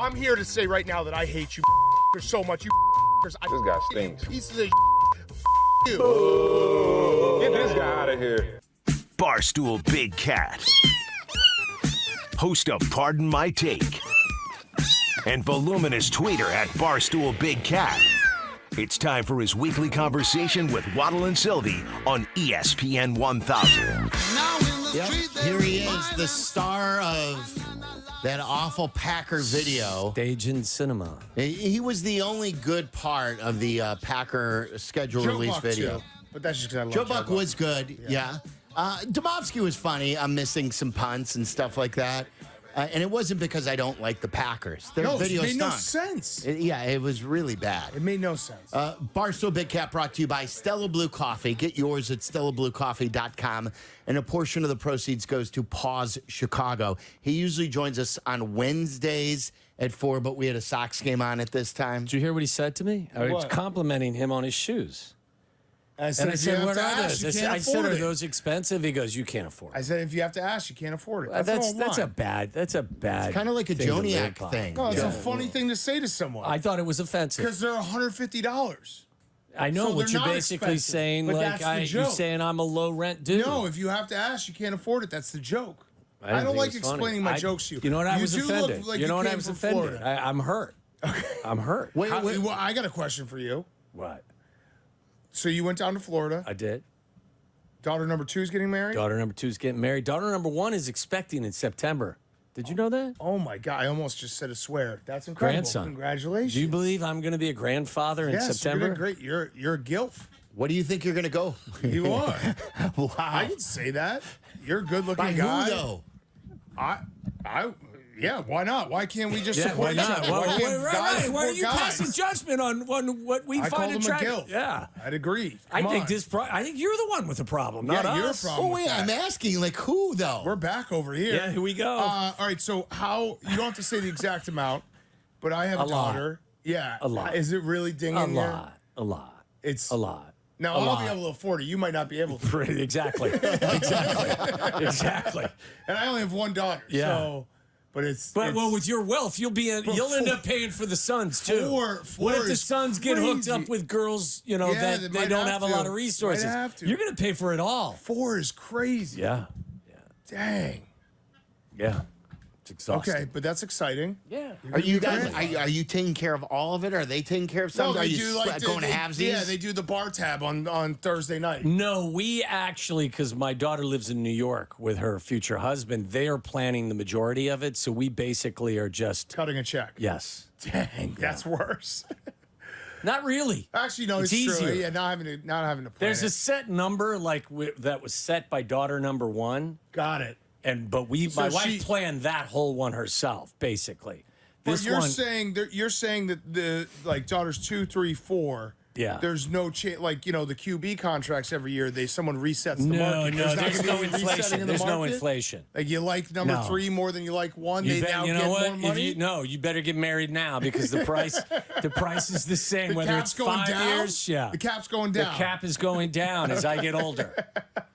I'm here to say right now that I hate you so much. You This guy stinks. pieces of you. Get this guy out of here. Barstool Big Cat, host of Pardon My Take, and voluminous tweeter at Barstool Big Cat. It's time for his weekly conversation with Waddle and Silvy on ESPN 1000. Yep, here he is, the star of that awful Packer video. Stage in cinema. He was the only good part of the Packer schedule Joe release Buck, video. too. But that's just because I love Joe Buck was good, yeah. Domofsky was funny. I'm missing some punts and stuff like that. And it wasn't because I don't like the Packers. Their video it made no stunk. sense. It was really bad. It made no sense. Barstool Big Cat brought to you by Stella Blue Coffee. Get yours at StellaBlueCoffee.com. And a portion of the proceeds goes to Pause Chicago. He usually joins us on Wednesdays at 4, but we had a Sox game on at this time. Did you hear what he said to me? I was What? complimenting him on his shoes. I And I if you said, have what to are ask, those? you can't I said, afford are it. those expensive? He goes, you can't afford I it. said, if you have to ask, you can't afford it. That's all a bad. It's Joniak thing. No, it's Yeah. a funny thing to say to someone. I thought it was offensive. Because they're $150. I know So what they're you're not basically expensive, saying. but Like that's the you're joke. saying I'm a low rent dude. No, if you have to ask, you can't afford it. That's the joke. I didn't don't think like it was funny. explaining my jokes to you. You know what? I was do look offended. like You know what? I came was from offended. Florida. I'm hurt. I'm hurt. Wait, Well, I got a question for you. What? So you went down to Florida. I did. Daughter number 2 is getting married? Daughter number 2 is getting married. Daughter number 1 is expecting in September. Did you know that? Oh, my God. I almost just said a swear. That's incredible. Grandson. Congratulations. Do you believe I'm going to be a grandfather in yes, September? You're great. You're a gilf. What do you think you're going to go? You are. Wow. I can say that. You're a good-looking By guy. who, though? Yeah, why not? Why can't we just Yeah, support why each not? other? Well, Why can't right, guys right. Why are support you guys? passing judgment on what we I called find him a attractive? gilf. Yeah. I'd agree. I Come think on. I think you're the one with the problem, not Yeah, you're a us. problem. Oh, wait, with that. I'm asking, like, who, though? We're back over here. Yeah, here we go. All right, so how you don't have to say the exact amount, but I have a, A lot. daughter. Yeah, A lot. Is it really dinging A you? lot. A lot. It's A lot. Now A I'll lot. be able to afford it. You might not be able to. Exactly. Exactly. And I only have one daughter. Yeah. So, but it's But it's, well, with your wealth, you'll end up paying for the sons too. Four What if the is sons get hooked crazy. up with girls, you know, Yeah, they that they might don't have have a lot to. of resources? Might have to. You're going to pay for it all. 4 is crazy. Yeah. Dang. Yeah. It's exhausting. Okay, but that's exciting. Yeah. Are you guys? Are you taking care of all of it? Are they taking care of some? No, Are they you do like going to halvesies? Yeah, they do the bar tab on Thursday night. No, we actually, because my daughter lives in New York with her future husband, they are planning the majority of it. So we basically are just, Cutting a check. yes. Dang, that's worse. Not really. Actually, no, it's It's true. easier. Yeah, not having to plan There's it. a set number that was set by daughter number 1. Got it. But my So wife she- planned that whole one herself, basically. But This you're one, saying that the like daughters 2, 3, 4. Yeah. There's no chance. Like the QB contracts every year. Someone resets the no, market. no, not there's gonna no be resetting inflation. in the There's no market? inflation. Like you like number No. 3 more than you like 1. You They now you get know what? more money. You better get married now because the price is the same. The Whether cap's it's going 5 down. years, yeah. The cap's going The down. cap is going down as I get older.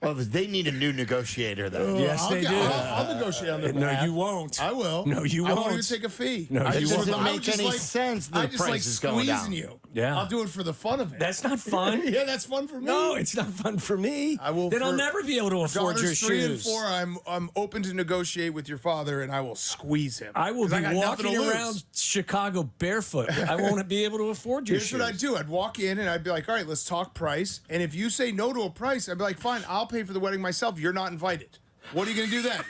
Well, they need a new negotiator, though. Yes, I'll they get- do. I'll negotiate on their No, behalf. you won't. I will. No, you I won't even won't. take a fee. No, I you just won't. would- Doesn't I would make just any like- sense. The I just price like is going down. squeezing you. Yeah. I'll do it for the fun of it. That's not fun. Yeah, that's fun for me. No, it's not fun for me. I will. Then I'll for- never be able to afford your daughters 3 and shoes. 4, I'm open to negotiate with your father, and I will squeeze him. I will 'Cause be got nothing walking to lose. around Chicago barefoot. I won't be able to afford your Here's shoes. what I'd do. I'd walk in and I'd be like, all right, let's talk price. And if you say no to a price, I'd be like, fine, I'll pay for the wedding myself. You're not invited. What are you going to do then?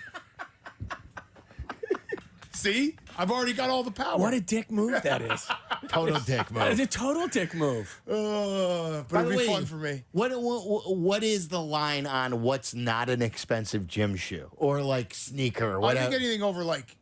See? I've already got all the power. What a dick move that is. Total dick It's move. a total dick move. But By it'd the be way, fun for me. What is the line on what's not an expensive gym shoe or like sneaker or I whatever? think anything over like,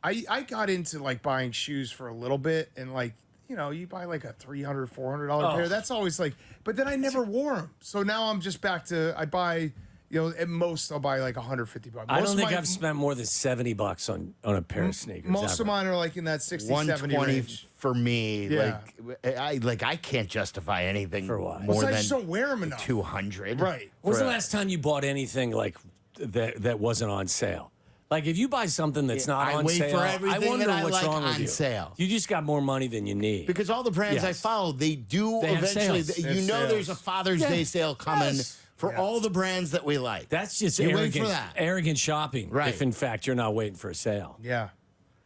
I got into like buying shoes for a little bit, and like, you buy like a $300, $400 pair. That's always like, but then I never wore them. So now I'm just back to, I buy, at most I'll buy like $150. I don't think my- I've spent more than $70 on a pair of sneakers. Most ever. of mine are like in that 60, 70 120 range. for me. Yeah. I can't justify anything For what? more So I than just don't wear them enough. 200. Right. When's the last time you bought anything like that wasn't on sale? Like if you buy something that's not I on wait sale, for everything I wonder that I what's like wrong with on you. sale. You just got more money than you need. Because all the brands I Yes. follow, they do They have eventually. sales. You They have know, there's a sales. Father's Day sale coming for Yeah. all the brands that we like. That's just You wait arrogant, for that. arrogant shopping. Right. If in fact you're not waiting for a sale, Yeah.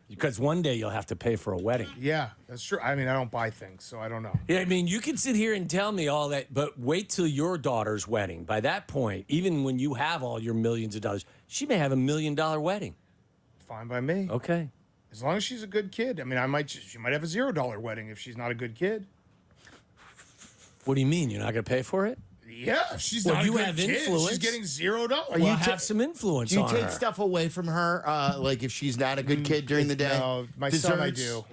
because one day you'll have to pay for a wedding. Yeah, that's true. I mean, I don't buy things, so I don't know. Yeah, I mean, you can sit here and tell me all that, but wait till your daughter's wedding. By that point, even when you have all your millions of dollars, she may have $1 million wedding. Fine by me. Okay. As long as she's a good kid. I mean, she might have a $0 wedding if she's not a good kid. What do you mean? You're not going to pay for it? Yeah, if she's Well, not you a good have kid, influence. she's getting $0. Well, you have some influence Do you on take her. stuff away from her, like if she's not a good kid during the day? No, my son I Desserts?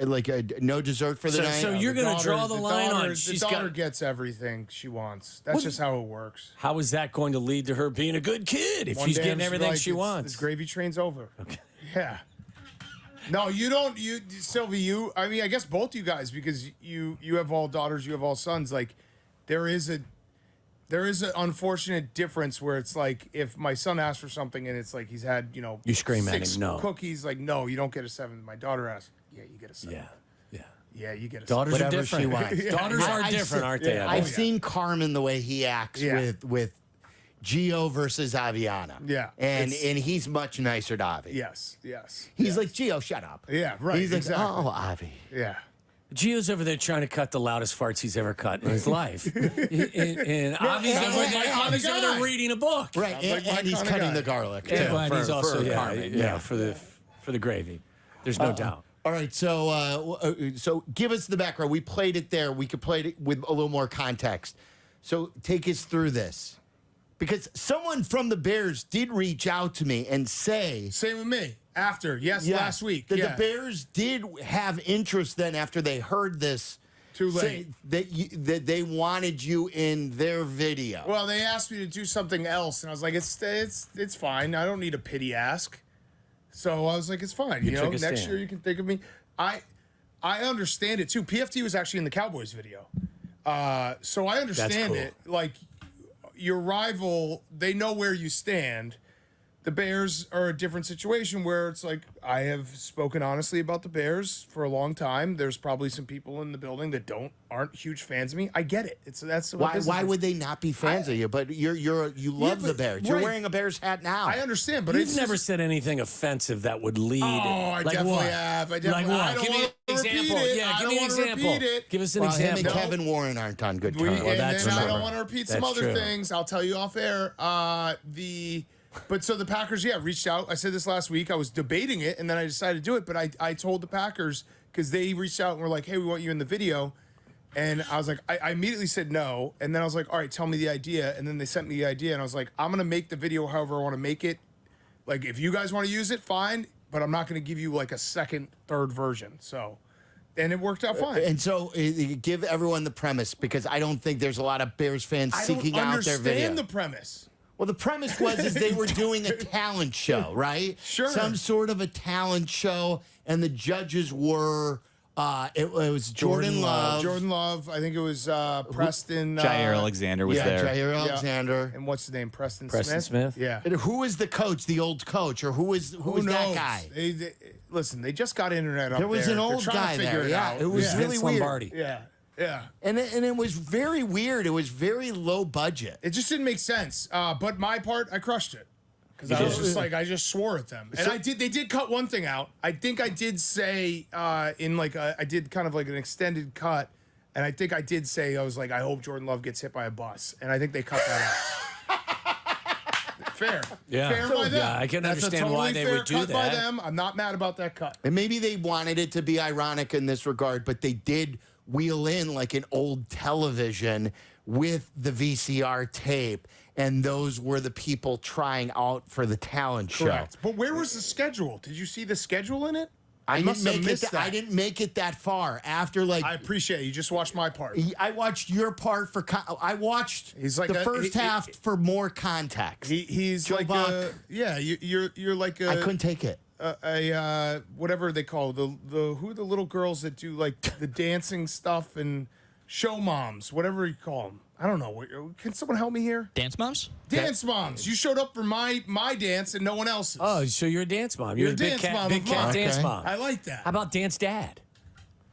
Like no dessert for the So- night. so you're gonna draw the line on The she's daughter got- gets everything she wants. That's just how it works. How is that going to lead to her being a good kid if One she's day getting I'm everything like, she it's- wants? This gravy train's over. Okay. Yeah. No, you don't. Sylvie. I mean, I guess both you guys, because you have all daughters, you have all sons. Like, there is an unfortunate difference where it's like if my son asks for something and it's like he's had You scream at 6 him, no. cookies. Like, no, you don't get a 7. My daughter asks, yeah, you get a 7. Yeah. Yeah. Yeah, you get a Daughters Whatever are different. she wants. Daughters are I've different, seen- aren't they? yeah, Evan? I've seen Carmen the way he acts Yeah. with Gio versus Aviana. Yeah, and it's- and he's much nicer to Avi. Yes. He's like, Gio, shut up. Yeah, right, He's like, exactly. oh, Avi. Yeah. Gio's over there trying to cut the loudest farts he's ever cut in his life. and Avi's sounds over like there, my Avi's kind over of there guy. reading a book. Right, Sounds like my and he's kinda cutting guy. the garlic too. Yeah, and he's for also Carmen. for the gravy. There's no doubt. All right, so give us the background. We played it there. We could play it with a little more context. So take us through this. Because someone from the Bears did reach out to me and say Same with me. After, last week. that Yeah. the Bears did have interest then after they heard this. Too say late. that they wanted you in their video. Well, they asked me to do something else, and I was like, it's fine. I don't need a pity ask. So I was like, it's fine. You know, took a next stand. year you can think of me. I understand it too. PFT was actually in the Cowboys video, so I understand cool. it. Like your rival, they know where you stand. The Bears are a different situation where it's like I have spoken honestly about the Bears for a long time. There's probably some people in the building that aren't huge fans of me. I get it. That's what business Why is. would they not be fans of you? But you love the but- Bears. You're right. wearing a Bears hat now. I understand, but You've it's never just, said anything offensive that would lead. Oh, I like definitely what? have. I Like definitely. what? I don't Give me want an to repeat example. it. Yeah, I give don't me an want to example. repeat it. Give us an Well, him example. and Kevin Warren aren't on good We, terms. and that's then I true. don't want to repeat some That's other true. things. I'll tell you off air. But so the Packers, reached out. I said this last week. I was debating it, and then I decided to do it. But I told the Packers because they reached out and were like, "Hey, we want you in the video." And I was like, I immediately said no. And then I was like, all right, tell me the idea. And then they sent me the idea, and I was like, I'm gonna make the video however I want to make it. Like, if you guys want to use it, fine. But I'm not gonna give you like a second, third version. So, and it worked out fine. And so give everyone the premise because I don't think there's a lot of Bears fans I don't seeking out their video. understand the premise. Well, the premise was they were doing a talent show, right? Sure. Some sort of a talent show, and the judges were it was Jordan Love. Jordan Love. I think it was Preston. Jair Alexander was there. Jair Alexander. And what's his name? Preston Smith? Yeah. And who is the coach, the old coach, or who was Who that knows? guy? Listen, they just got internet up there. There was an They're old trying guy to figure there. it Yeah, out. it was really Vince weird. Lombardi. Yeah. And it was very weird. It was very low budget. It just didn't make sense. But my part, I crushed it. Because I was just like, I just swore at them. And they did cut one thing out. I think I did say I did kind of like an extended cut. And I think I did say, I was like, I hope Jordan Love gets hit by a bus. And I think they cut that out. Fair. Yeah. Fair by them. Yeah, I can That's a understand why totally they fair would do cut by that. them. I'm not mad about that cut. And maybe they wanted it to be ironic in this regard, but they did wheel in like an old television with the VCR tape. And those were the people trying out for the talent show. But where was the schedule? Did you see the schedule in it? I must have didn't make missed it. that. I didn't make it that far. After like I appreciate it. You just watched my part. I watched your part for. I watched He's like the a- first half for more context. He's Joe like Buck. you're like I couldn't take it. a whatever they call the who are the little girls that do like the dancing stuff and show moms, whatever you call them. I don't know. Can someone help me here? Dance moms? Dance moms. You showed up for my dance and no one else's. Oh, so you're a dance mom. You're You're a a big dance cat, mom big of cat mine. dance Okay. mom. I like that. How about dance dad?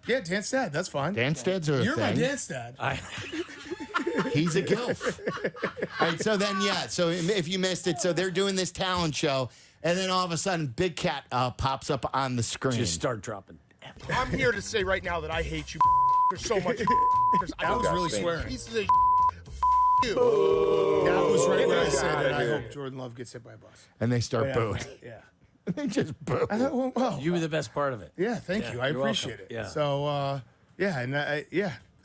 Yeah, dance dad. That's fine. Dance dads are a You're my thing. dance dad. He's a gilf. All right, so then, so if you missed it, so they're doing this talent show, and then all of a sudden, Big Cat pops up on the screen. Just start dropping. I'm here to say right now that I hate you so much. I was really stinks. swearing. Pieces of you. That was right where I Get said it. outta I here. hope Jordan Love gets hit by a bus. and they start Yeah. booing. Yeah. They just boo. I thought, well, You were the best part of it. yeah, thank Yeah, you. I you're appreciate welcome. it. Yeah. So,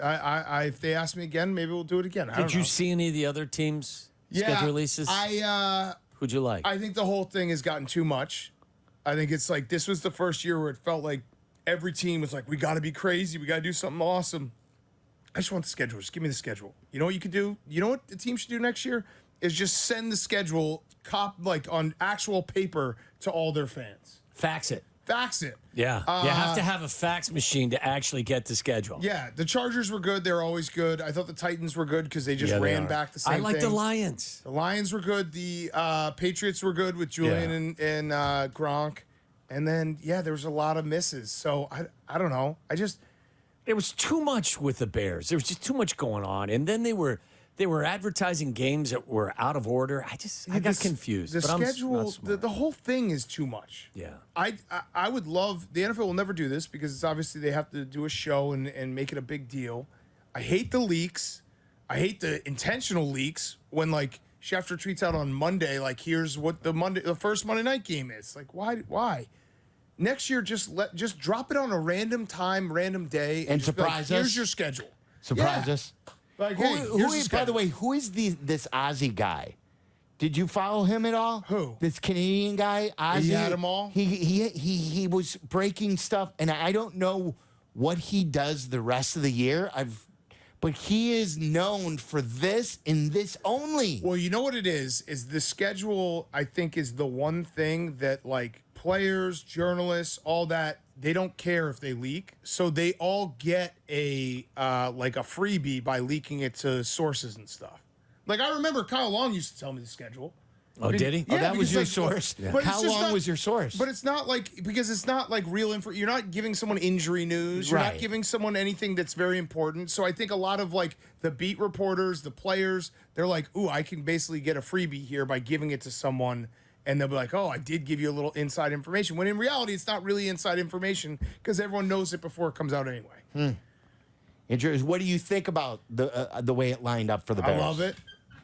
I if they ask me again, maybe we'll do it again. I don't Did you know. see any of the other teams' schedule releases? Who'd you like? I think the whole thing has gotten too much. I think it's like this was the first year where it felt like every team was like, we got to be crazy. We got to do something awesome. I just want the schedule. Just give me the schedule. You know what you could do? You know what the team should do next year? Is just send the schedule like on actual paper to all their fans. Fax it. Fax it. Yeah. You have to have a fax machine to actually get the schedule. Yeah, the Chargers were good. They're always good. I thought the Titans were good because they just Yeah, they ran are. back the same I like thing. the Lions. The Lions were good. The Patriots were good with Julian and Gronk. And then, there was a lot of misses. So, I don't know. There was too much with the Bears. There was just too much going on. And then they were advertising games that were out of order. I got confused. The but I'm schedule, not smart. the whole thing is too much. Yeah. I would love, the NFL will never do this because it's obviously they have to do a show and make it a big deal. I hate the leaks. I hate the intentional leaks when like Schefter tweets out on Monday, like here's what the first Monday night game is. Like why? Next year, just drop it on a random time, random day, And just be like, surprise us. Here's your schedule. Surprise Yeah. us. Like, Who, hey, who here's the is, by the schedule. way, who is this Ozzy guy? Did you follow him at all? Who? This Canadian guy, Ozzy. He had 'em all? He was breaking stuff, and I don't know what he does the rest of the year. But he is known for this and this only. Well, you know what it is the schedule, I think, is the one thing that, like, players, journalists, all that, they don't care if they leak. So they all get a freebie by leaking it to sources and stuff. Like, I remember Kyle Long used to tell me the schedule. Oh, did he? Oh, that was because, your like, source? but it's How just long not- was your source? But it's not like, because it's not like real info. You're not giving someone injury news. You're Right. not giving someone anything that's very important. So I think a lot of like the beat reporters, the players, they're like, ooh, I can basically get a freebie here by giving it to someone. And they'll be like, oh, I did give you a little inside information. When in reality, it's not really inside information because everyone knows it before it comes out anyway. Interesting. What do you think about the way it lined up for the Bears? I love it.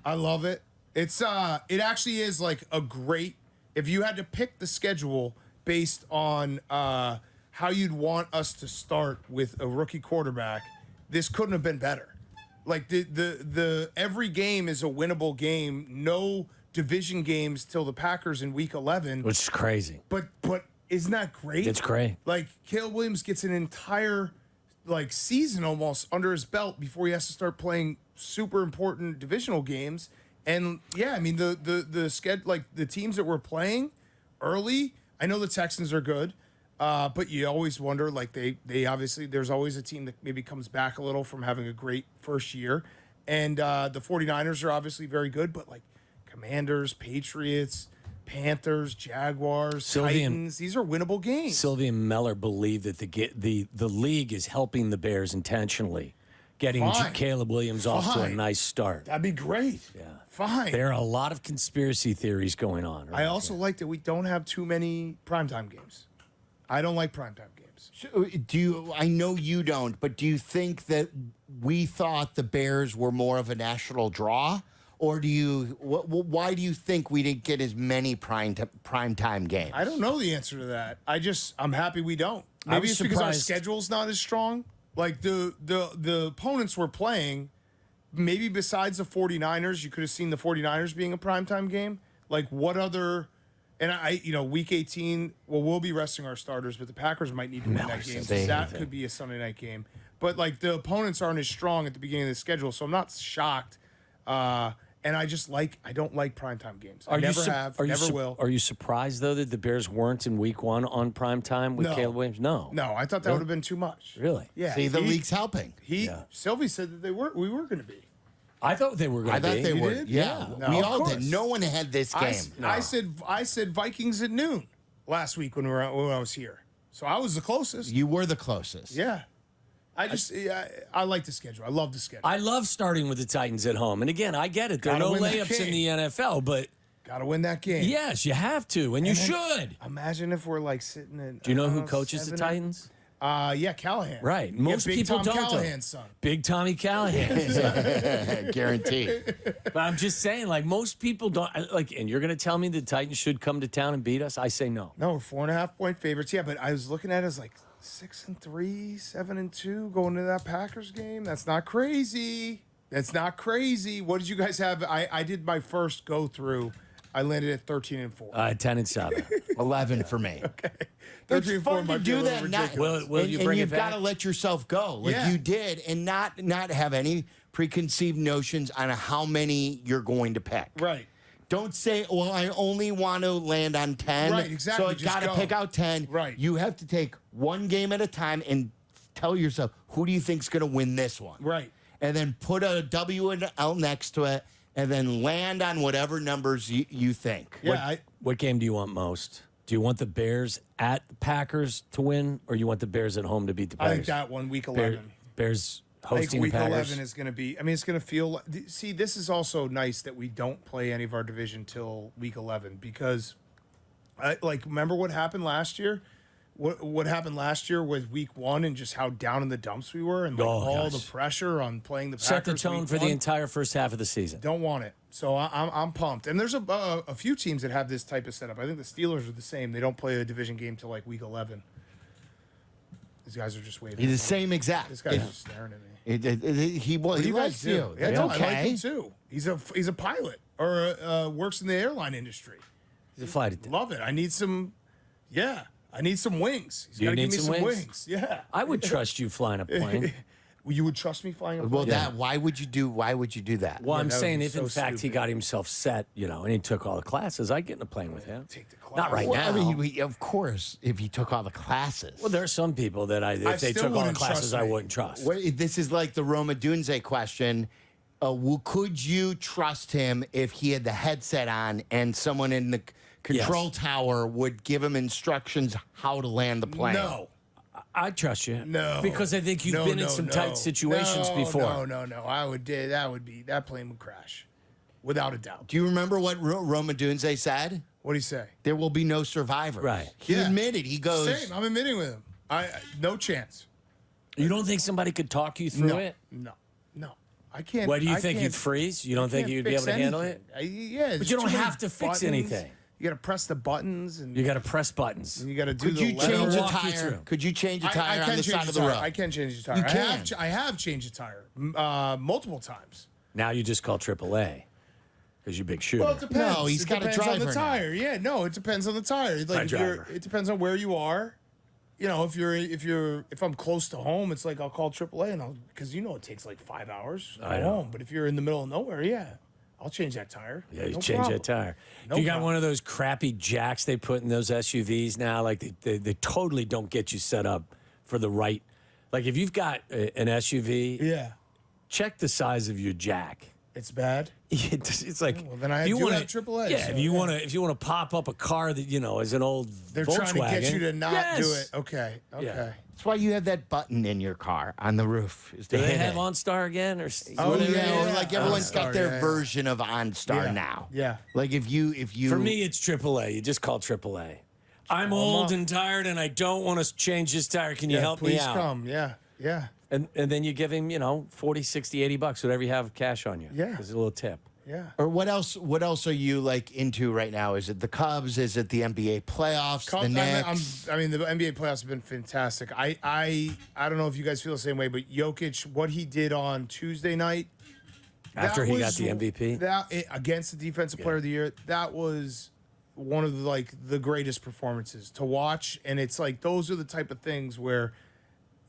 I love it. It's it actually is like a great, if you had to pick the schedule based on how you'd want us to start with a rookie quarterback, this couldn't have been better. Like the every game is a winnable game. No division games till the Packers in week 11. Which is crazy. But isn't that great? It's great. Like Caleb Williams gets an entire like season almost under his belt before he has to start playing super important divisional games. And yeah, I mean the schedule, like the teams that we're playing early. I know the Texans are good, but you always wonder, like they obviously, there's always a team that maybe comes back a little from having a great first year, and the 49ers are obviously very good, but like Commanders, Patriots, Panthers, Jaguars, Sylvie and- Titans, these are winnable games. Sylvie and Meller believe that the league is helping the Bears intentionally, getting Fine. Caleb Williams off to a Fine. nice start. That'd be great. Yeah. Fine. There are a lot of conspiracy theories going on. I also like that we don't have too many primetime games. I don't like primetime games. Do you? I know you don't, but do you think that we thought the Bears were more of a national draw, or do you? Why do you think we didn't get as many primetime games? I don't know the answer to that. I'm happy we don't. Maybe was it's because our surprised. schedule's not as strong. Like the opponents we're playing, maybe besides the 49ers, you could have seen the 49ers being a primetime game. Like what other, and week 18, well, we'll be resting our starters, but the Packers might need to win that game. So that could be a Sunday night game. But like the opponents aren't as strong at the beginning of the schedule, so I'm not shocked. And I don't like primetime games. I never have, never will. Are you surprised, though, that the Bears weren't in week 1 on primetime with No. Caleb Williams? No. No, I thought that would have been too much. Really? Yeah. See, the league's helping. Sylvie said that we were going to be. I thought they were going I to be. thought they were. did? Yeah, No, we of all course. did. No one had this game. I said Vikings at noon last week when I was here. So I was the closest. You were the closest. Yeah. I like the schedule. I love the schedule. I love starting with the Titans at home. And again, I get it. There are Gotta no win that layups in the game. NFL, but Got to win that game. yes, you have to, and you should. Imagine if we're like sitting in. Do you know who coaches the Titans? Yeah, Callahan. Right. Yeah, Most Big people Tom don't. though. Callahan's son. Big Tommy Callahan. Guaranteed. But I'm just saying, like, most people don't like, and you're going to tell me the Titans should come to town and beat us? I say no. No, we're 4.5-point favorites. Yeah, but I was looking at it as like 6-3, 7-2 going to that Packers game. That's not crazy. That's not crazy. What did you guys have? I did my first go through. I landed at 13-4. 10 and 7. 11 for me. Okay. It's 13-4 fun to might be a do little that. ridiculous. Will you bring it you've got back? to let yourself go, like Yeah. you did, and not have any preconceived notions on how many you're going to pick. Right. Don't say, well, I only want to land on 10. Right, exactly. So I Just got to go. pick out 10. Right. You have to take one game at a time and tell yourself, who do you think's going to win this one? Right. And then put a W and L next to it, and then land on whatever numbers you think. Yeah. What game do you want most? Do you want the Bears at the Packers to win, or you want the Bears at home to beat the I Packers? think that one, week 11. Bears I think hosting week the Packers. 11 is going to be. I mean, it's going to feel. See, this is also nice that we don't play any of our division till week 11 because, remember what happened last year? What happened last year with week 1 and just how down in the dumps we were and like all the pressure on playing the Packers. Set the tone week for the 1. entire first half of the season. Don't want it. So I'm pumped. And there's a few teams that have this type of setup. I think the Steelers are the same. They don't play a division game till like week 11. These guys are just waiting. He's the same exact. This guy's just staring at me. He What do you guys likes do? you. Yeah, That's no, I like okay. him too. He's a pilot or works in the airline industry. He's a flight attendant. Love it. I need some. Yeah, I need some wings. He's You got to give need me some some wings? wings. Yeah. I would trust you flying a plane. You would trust me flying a Well, plane? why would you do that? Well, I'm that would saying be if in so fact he stupid. got himself set, and he took all the classes, I'd get in a plane with him. Take the class. Not right Well, now. I mean, of course, if he took all the classes. Well, there are some people that if they still took all the wouldn't classes, trust I me. wouldn't trust. This is like the Roma Dunze question. Could you trust him if he had the headset on and someone in the control tower would give him instructions how to land the plane? No. I trust you. No. Because I think you've been in some tight situations before. No. I would. That plane would crash, without a doubt. Do you remember what Roma Dunze said? What do you say? There will be no survivors. Right. He Yeah. admitted. He goes, Same. I'm admitting with him. No chance. You don't think somebody could talk you through it? No. I can't. What do you I think? can't- You'd freeze? You don't think can't you'd be fix able to handle it? anything. Yeah, But you don't have to fix anything. You got to press the buttons and You got to press buttons. you got to do could the you letter change a walk you tire? through. Could you change a tire on the side of the tire. road? I can change the tire. You I have changed a tire multiple times. Now you just call AAA because you're big shooter. Well, it depends. No, he's It got a depends on driver the now. tire. Yeah, no, it depends on the tire. Like My if driver. it depends on where you are. If I'm close to home, it's like I'll call AAA and because it takes like 5 hours to I go know. home. But if you're in the middle of nowhere, yeah, I'll change that tire. Yeah, you No change problem. that tire. No you got problem. one of those crappy jacks they put in those SUVs now. Like they totally don't get you set up for the right. Like if you've got an SUV, Yeah, check the size of your jack. it's bad. It's like Well, then I if you do wanna- have AAA, Yeah, so, if you yeah. want to pop up a car that is an old They're Volkswagen, trying to get you to not do yes. it. Okay. Yeah. That's why you have that button in your car on the roof. Is to Do they hit have it. OnStar again, or Oh, Yeah, yeah, or yeah. like everyone's got OnStar, their yeah. version of OnStar Yeah. now. Yeah. Like if you For me, it's AAA. You just call AAA. I'm old and tired, and I don't want to change this tire. Can you Yeah, help me please out? come. Yeah. Yeah. And then you give him, 40, 60, $80, whatever you have cash on you. Yeah. There's a little tip. Yeah. Or what else? What else are you like into right now? Is it the Cubs? Is it the NBA playoffs? The Knicks? I mean, the NBA playoffs have been fantastic. I don't know if you guys feel the same way, but Jokic, what he did on Tuesday night After that he got was- the MVP? against the Defensive Player of the Year, that was one of the greatest performances to watch. And it's like those are the type of things where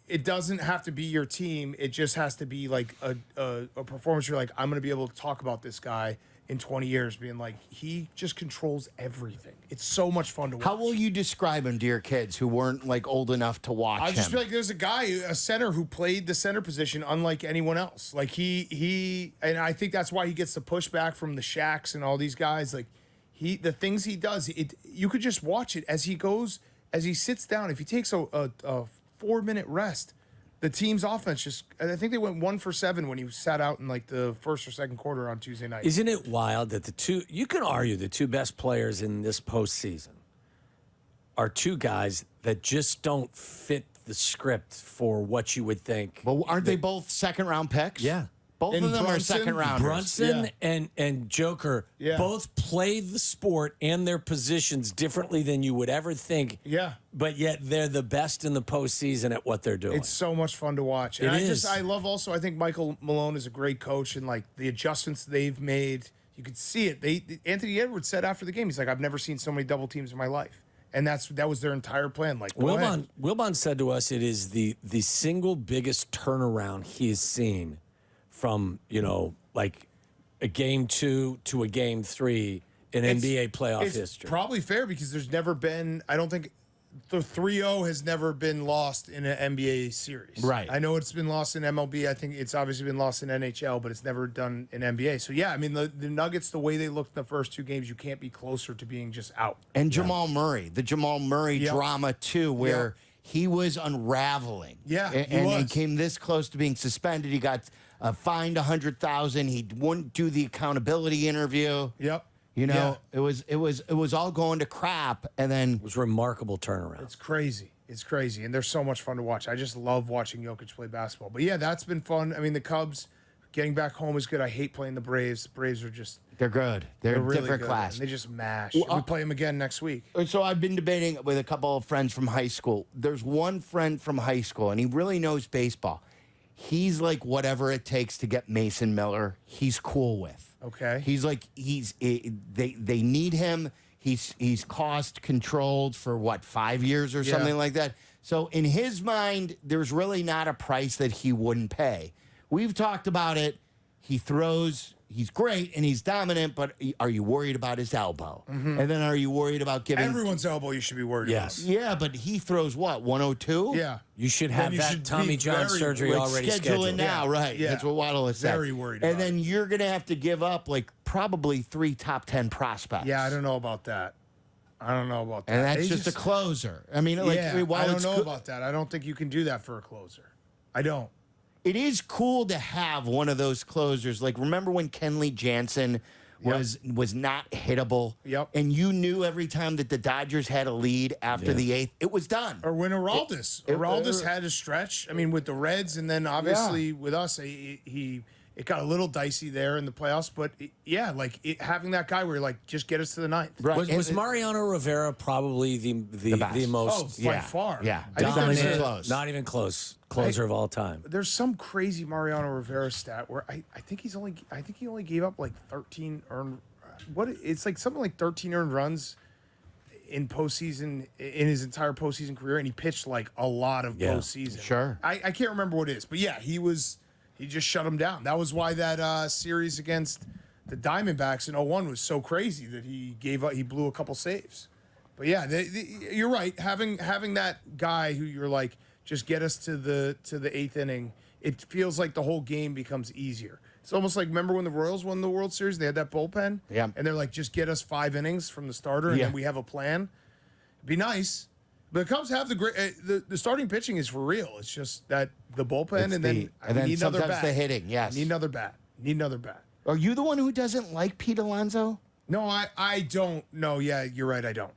it doesn't have to be your team. It just has to be like a performance. You're like, I'm going to be able to talk about this guy in 20 years, being like, he just controls everything. It's so much fun to watch. How will you describe him to your kids who weren't like old enough to watch I him? just feel like there's a guy, a center, who played the center position unlike anyone else. Like and I think that's why he gets the pushback from the Shaqs and all these guys. Like the things he does, you could just watch it as he goes, as he sits down. If he takes a 4-minute rest, the team's offense just, I think they went 1 for 7 when he sat out in like the first or second quarter on Tuesday night. Isn't it wild that you can argue the two best players in this postseason are two guys that just don't fit the script for what you would think. Well, aren't they both second-round picks? Yeah. Both And of them Brunson? are second-rounders. Brunson and Joker both play the sport and their positions differently than you would ever think. Yeah. But yet they're the best in the postseason at what they're doing. It's so much fun to watch. And I love also, I think Michael Malone is a great coach, and like the adjustments they've made, you could see it. Anthony Edwards said after the game, he's like, I've never seen so many double teams in my life. And that was their entire plan. Like Wilbon said to us, it is the single biggest turnaround he has seen from, like a game 2 to a game 3 in NBA playoff history. Probably fair because there's never been, I don't think the 3-0 has never been lost in an NBA series. Right. I know it's been lost in MLB. I think it's obviously been lost in NHL, but it's never done in NBA. So, yeah, I mean, the Nuggets, the way they looked in the first 2 games, you can't be closer to being just out. And Jamal Murray, the Jamal Murray drama, too, where he was unraveling. Yeah, and he he came this close to being suspended. He got fined $100,000. He wouldn't do the accountability interview. Yep. It was all going to crap, and then It was a remarkable turnaround. It's crazy. It's crazy. And they're so much fun to watch. I just love watching Jokic play basketball. But, yeah, that's been fun. I mean, the Cubs getting back home is good. I hate playing the Braves. The Braves are just... they're good. They're a really different good, class. and they just mash. Well, we play them again next week. So I've been debating with a couple of friends from high school. There's one friend from high school, and he really knows baseball. He's like whatever it takes to get Mason Miller, he's cool with. Okay. He's like they need him. He's cost controlled for what, 5 years or something like that. So in his mind, there's really not a price that he wouldn't pay. We've talked about it. He throws. He's great and he's dominant, but are you worried about his elbow? And then are you worried about giving Everyone's elbow you should be worried Yes. about. Yeah, but he throws what, 102? Yeah. You should Then have you that should Tommy be John very, surgery Like, already schedule scheduled. it now, right? Yeah. That's what Waddle has said. Very worried And about then you're going to have to give up like probably 3 top 10 prospects. Yeah, I don't know about that. And And They that's just a closer. I mean, like, Yeah, while I don't it's know co- about that. I don't think you can do that for a closer. I don't. it is cool to have one of those closers. Like, remember when Kenley Jansen was not hittable? Yep. And you knew every time that the Dodgers had a lead after the 8th, it was done. Or when Araldis had a stretch. I mean, with the Reds, and then obviously with us, it got a little dicey there in the playoffs. But having that guy where you're like, just get us to the 9th. Right. Was Mariano Rivera probably the best. most by far. Yeah. I think Dominant. there's Close. not even closer of all time? There's some crazy Mariano Rivera stat where I think he only gave up like 13 earned. It's like something like 13 earned runs in postseason in his entire postseason career, and he pitched like a lot of postseason. Sure. I can't remember what it is, but yeah, he just shut him down. That was why that series against the Diamondbacks in 0-1 was so crazy that he gave up. He blew a couple saves. But yeah, you're right. Having that guy who you're like, just get us to the 8th inning, it feels like the whole game becomes easier. It's almost like, remember when the Royals won the World Series? They had that bullpen. Yeah. And they're like, just get us 5 innings from the starter, and then we have a plan. It'd be nice. But the Cubs have the great. The starting pitching is for real. It's just that the bullpen, and then need another sometimes bat. the hitting. Yes. Need another bat. Are you the one who doesn't like Pete Alonso? No, I don't. No, yeah, you're right. I don't.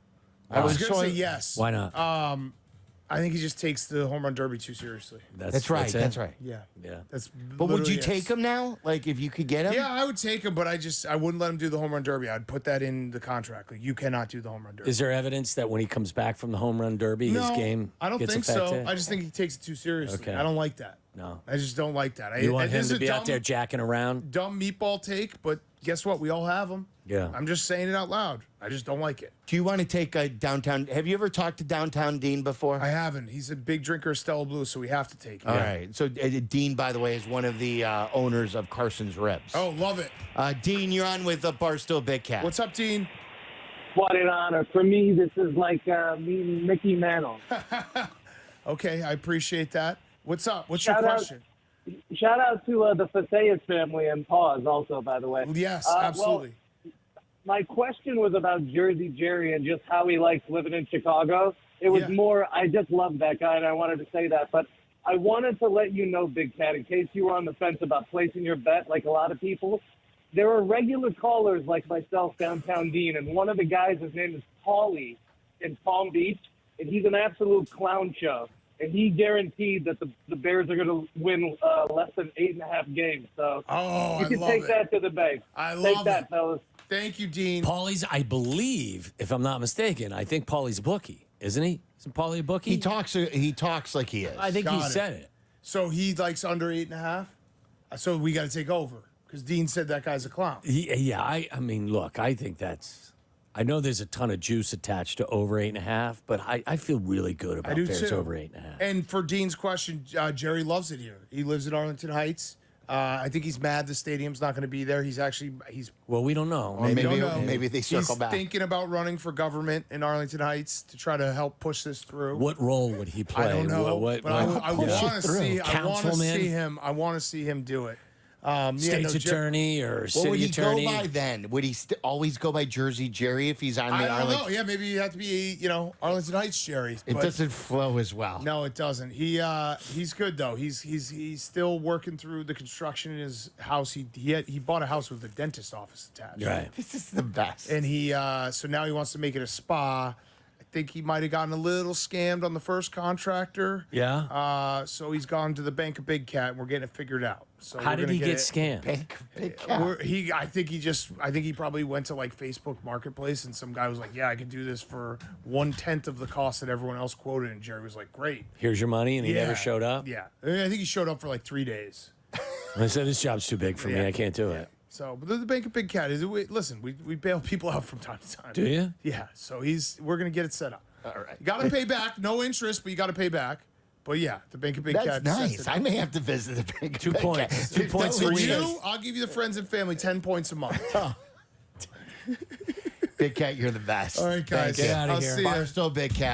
I was going to say yes. Why not? I think he just takes the home run derby too seriously. That's right. it. That's right. Yeah. Yeah. But would you take him now? Like, if you could get him? Yeah, I would take him, but I wouldn't let him do the home run derby. I'd put that in the contract. Like, you cannot do the home run derby. Is there evidence that when he comes back from the home run derby, his game I don't gets think affected? so. I just think he takes it too seriously. Okay. I don't like that. No. I just don't like that. You want him this to is be a out there jacking around? dumb meatball take, but guess what? We all have them. Yeah. I'm just saying it out loud. I just don't like it. Do you want to take a downtown? Have you ever talked to Downtown Dean before? I haven't. He's a big drinker of Stella Blue, so we have to take it. All right. So Dean, by the way, is one of the owners of Carson's Ribs. Oh, love it. Dean, you're on with Barstool Big Cat. What's up, Dean? What an honor. For me, this is like meeting Mickey Mantle. Okay, I appreciate that. What's up? What's your Shout out- question? Shout out to the Faceas family and Paws also, by the way. Yes, well, absolutely. my question was about Jersey Jerry and just how he likes living in Chicago. It was Yeah. more, I just love that guy, and I wanted to say that. But I wanted to let you know, Big Cat, in case you were on the fence about placing your bet, like a lot of people, there are regular callers like myself, Downtown Dean, and one of the guys, his name is Paulie in Palm Beach, and he's an absolute clown show. And he guaranteed that the Bears are going to win less than 8.5 games. So Oh, you I can love take it. that to the bank. I Take love that, it. fellas. Thank you, Dean. Paulie's, I believe, if I'm not mistaken, I think Paulie's a bookie, isn't he? Isn't Paulie a bookie? He talks like he is. I think he Got it. said it. So he likes under 8.5? So we got to take over because Dean said that guy's a clown. Yeah, I mean, look, I think I know there's a ton of juice attached to over 8.5, but I feel really good about I do Bears too. over 8.5. And for Dean's question, Jerry loves it here. He lives in Arlington Heights. I think he's mad the stadium's not going to be there. He's Well, we don't know. Or maybe, don't know. maybe they circle he's back. thinking about running for government in Arlington Heights to try to help push this through. What role would he play? I don't know, but I want yeah. to see. I want to Councilman? see him. I want to see him do it. State's attorney or What city would he attorney? go by then? Would he always go by Jersey Jerry if he's on the I don't Arlington? know. Yeah, maybe you have to be, Arlington Heights Jerry. It but- doesn't flow as well. No, it doesn't. He's good though. He's still working through the construction in his house. He bought a house with a dentist office attached. Right. This is the best. And so now he wants to make it a spa. I think he might have gotten a little scammed on the first contractor. Yeah. So he's gone to the Bank of Big Cat and we're getting it figured out. So How we're did gonna he get it- scammed? Big cat. I think he probably went to like Facebook Marketplace and some guy was like, "Yeah, I can do this for 1/10 of the cost that everyone else quoted." And Jerry was like, "Great." Here's your money, and he never Yeah. showed up. Yeah, I think he showed up for like 3 days. I said, this job's too big for me. Yeah. I can't do it. So, but the Bank of Big Cat listen, we bail people out from time to time. Do you? Yeah. So we're gonna get it set up. All right. You got to pay back, no interest, but you got to pay back. But yeah, the Bank of Big That's Cat. nice. sets it I up. may have to visit the Big 2 Big points. Cat. 2 points For a week. you, I'll give you the friends and family 10 points a month. Big Cat, you're the best. All right, guys. Get outta I'll here. see ya. Barstool Big Cat.